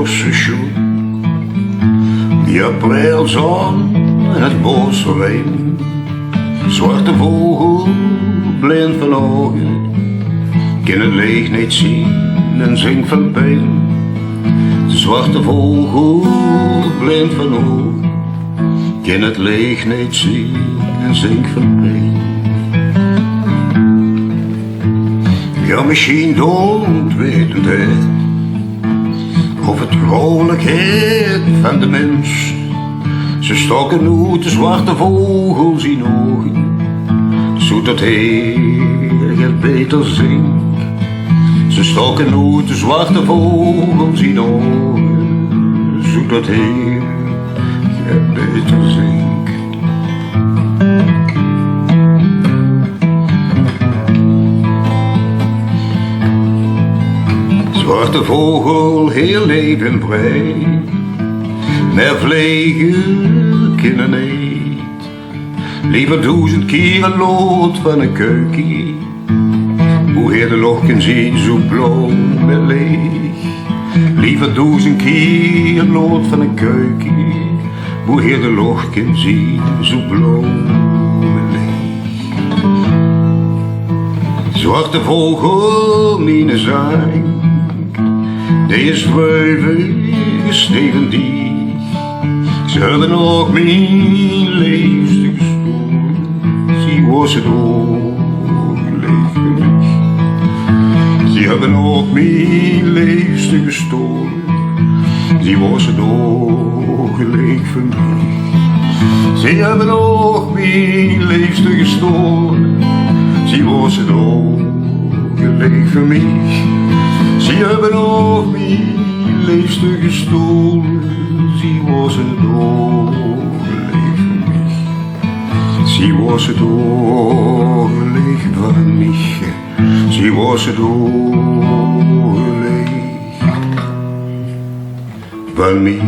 busstation. Die aprilzon en het boswijn. Zwarte vogel, blind van ogen, kan het licht niet zien en zingt van pijn. De zwarte vogel, blind van ogen, kan het licht niet zien en zingt van pijn. Ja, misschien doodwetendheid, of het vrolijkheid van de mens. Ze stokken uit de zwarte vogels in ogen, zodat hij het beter zingt. Ze stokken uit de zwarte vogels in ogen, zodat hij het beter zingt. Zwarte vogel, heel leven vrij, meer vliegen kunnen niet. Liever 1000 keren lood van een keukie, hoe heer de loch kan zien zo blauw met leeg. Liever 1000 keer lood van een keukie, hoe heer de loch kan zien zo blauw met leeg. Zwarte vogel, mine zijn, die is zwijven gesteven die. Ze hebben ook mijn liefste gestolen, ze was het oogleeg voor mij. Ze hebben ook mijn liefste gestolen, ze was het oogleeg voor mij. Ze hebben ook mijn liefste gestolen, ze was het oogleeg voor mij. Ze hebben ook mijn liefste gestolen, ze was het oogleeg van mij. Ze was het oogleeg van mij. Ze was het oogleeg van mij.